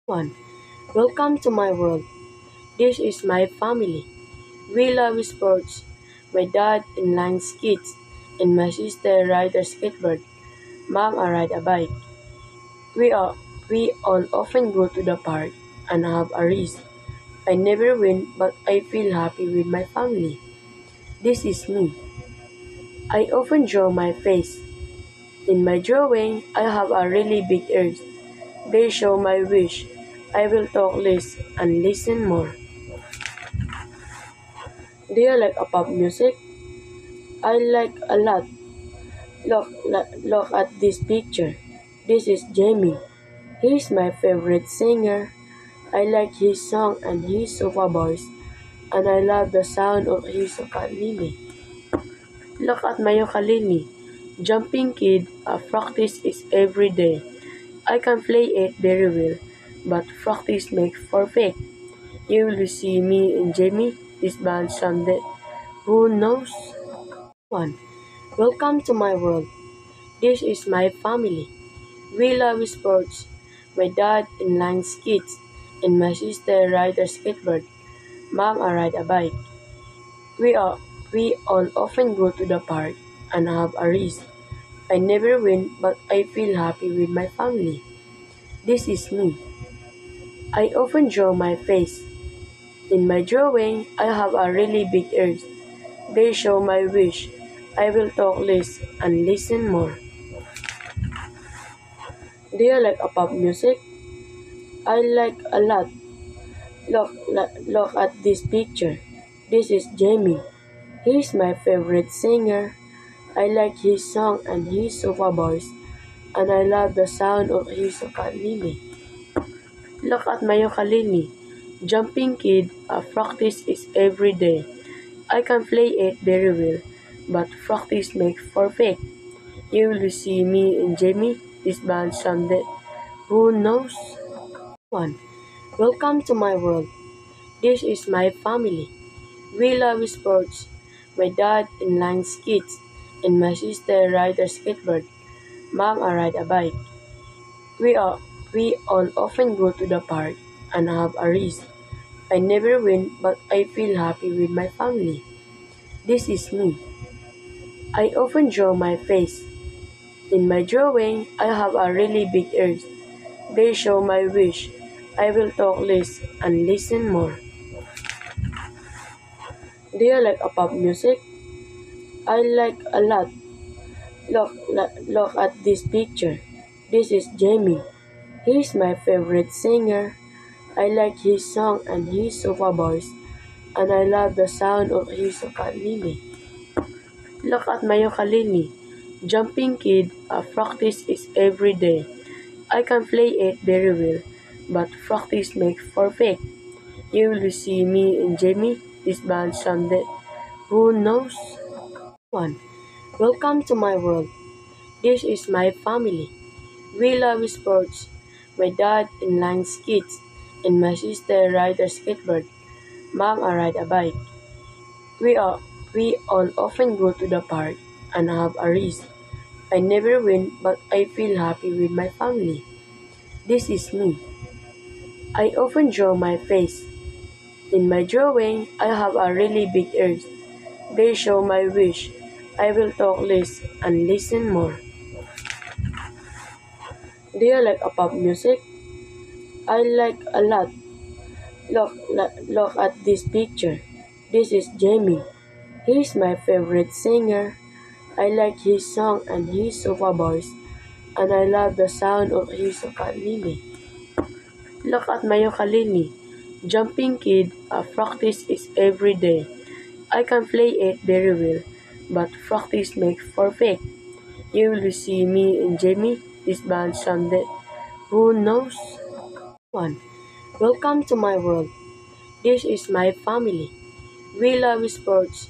One. Welcome to my world. This is my family. We love sports. My dad inline skates, and my sister rides a skateboard. Mom I ride a bike. We all we all often go to the park and have a race. I never win, but I feel happy with my family. This is me. I often draw my face. In my drawing, I have a really big ears. They show my wish. I will talk less and listen more. Do you like a pop music? I like a lot. Look at this picture. This is Jamie. He's my favorite singer. I like his song and his sofa voice, and I love the sound of his ukulele. Look at my ukulele. Jumping kid, a practice is every day. I can play it very well, but practice makes perfect. You will see me and Jamie, this band someday. Who knows? One. Welcome to my world. This is my family. We love sports. My dad inline skates, and my sister rides a skateboard. Mom I ride a bike. We all we all often go to the park and have a race. I never win, but I feel happy with my family. This is me. I often draw my face. In my drawing, I have a really big ears. They show my wish. I will talk less and listen more. Do you like a pop music? I like a lot. Look at this picture. This is Jamie. He's my favorite singer. I like his song and his sofa voice, and I love the sound of his ukulele. Look at my ukulele. Jumping kid, a practice is every day. I can play it very well, but practice makes perfect. You will see me and Jamie, this band someday. Who knows? One. Welcome to my world. This is my family. We love sports. My dad inline skates, and my sister rides a skateboard. Mom I ride a bike. We all often go to the park and have a race. I never win, but I feel happy with my family. This is me. I often draw my face. In my drawing, I have a really big ears. They show my wish. I will talk less and listen more. Do you like a pop music? I like a lot. Look at this picture. This is Jamie. He's my favorite singer. I like his song and his sofa voice, and I love the sound of his ukulele. Look at my ukulele. Jumping kid, a practice is every day. I can play it very well, but practice makes perfect. You will see me and Jamie, this band someday. Who knows? One. Welcome to my world. This is my family. We love sports. My dad inline skates, and my sister rides a skateboard. Mom I ride a bike. We all often go to the park and have a race. I never win, but I feel happy with my family. This is me. I often draw my face. In my drawing, I have a really big ears. They show my wish. I will talk less and listen more. Do you like a pop music? I like a lot. Look at this picture. This is Jamie. He's my favorite singer. I like his song and his sofa voice, and I love the sound of his ukulele. Look at my ukulele. Jumping kid, a practice is every day. I can play it very well, but practice makes perfect. You will see me and Jamie, this band someday. Who knows? One. Welcome to my world. This is my family. We love sports.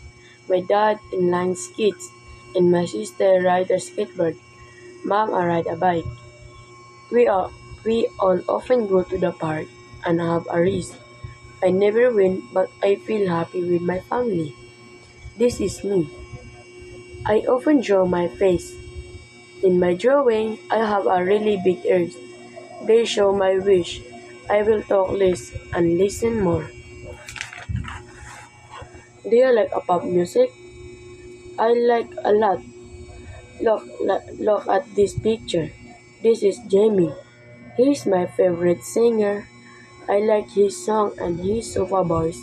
My dad inline skates, and my sister rides a skateboard. Mom I ride a bike. We all often go to the park and have a race. I never win, but I feel happy with my family. This is me. I often draw my face. In my drawing, I have a really big ears. They show my wish. I will talk less and listen more. Do you like a pop music? I like a lot. Look at this picture. This is Jamie. He's my favorite singer. I like his song and his sofa voice,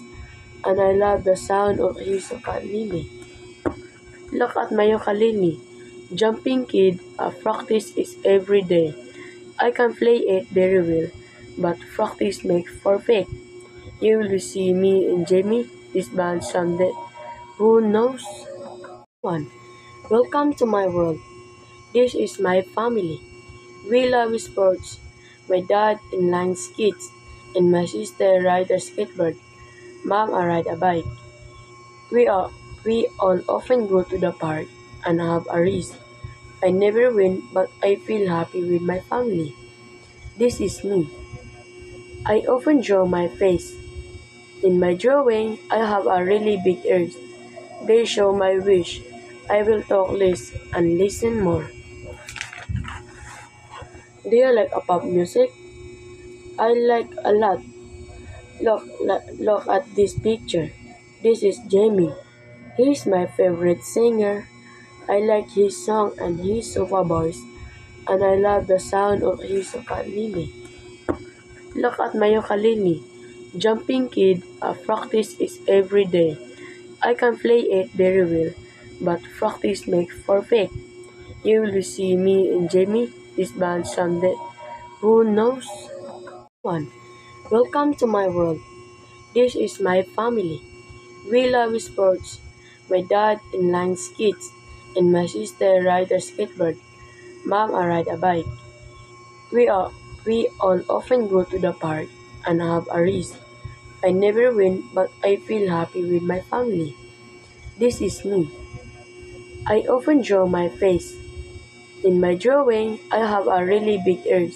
and I love the sound of his ukulele. Look at my ukulele. Jumping kid, a practice is every day. I can play it very well, but practice makes perfect. You will see me and Jamie, this band someday. Who knows? One. Welcome to my world. This is my family. We love sports. My dad inline skates, and my sister rides a skateboard. Mom I ride a bike. We are we all often go to the park and have a race. I never win, but I feel happy with my family. This is me. I often draw my face. In my drawing, I have a really big ears. They show my wish. I will talk less and listen more. Do you like a pop music? I like a lot. Look at this picture. This is Jamie. He's my favorite singer. I like his song and his sofa voice, and I love the sound of his ukulele. Look at my ukulele. Jumping kid, a practice is every day. I can play it very well, but practice makes perfect. You will see me and Jamie, this band someday. Who knows? One. Welcome to my world. This is my family. We love sports. My dad inline skates, and my sister rides a skateboard. Mom I ride a bike. We are we all often go to the park and have a race. I never win, but I feel happy with my family. This is me. I often draw my face. In my drawing, I have a really big ears.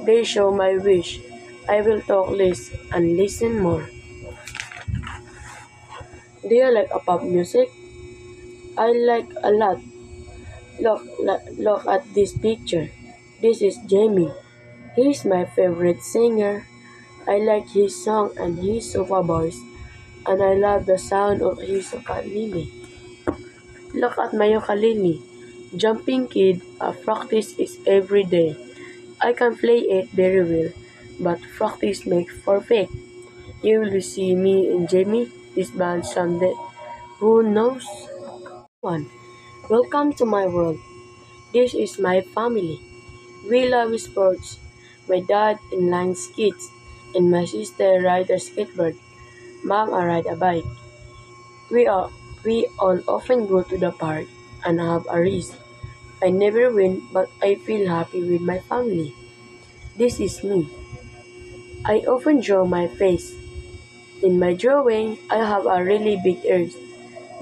They show my wish. I will talk less and listen more. Do you like a pop music? I like a lot. Look at this picture. This is Jamie. He's my favorite singer. I like his song and his sofa voice, and I love the sound of his ukulele. Look at my ukulele. Jumping kid, a practice is every day. I can play it very well, but practice makes perfect. You will see me and Jamie, this band someday. Who knows? One. Welcome to my world. This is my family. We love sports. My dad inline skates, and my sister rides a skateboard. Mom I ride a bike. We all often go to the park and have a race. I never win, but I feel happy with my family. This is me. I often draw my face. In my drawing, I have a really big ears.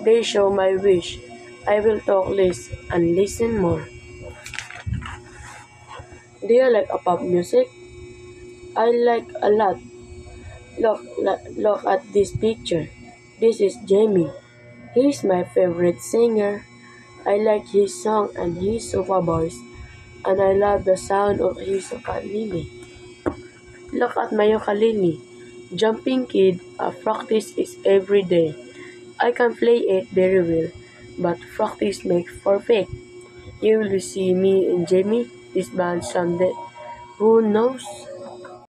They show my wish. I will talk less and listen more. Do you like a pop music? I like a lot. Look at this picture. This is Jamie. He's my favorite singer. I like his song and his sofa voice, and I love the sound of his ukulele. Look at my ukulele. Jumping kid, a practice is every day. I can play it very well, but practice makes perfect. You will see me and Jamie, this band someday. Who knows?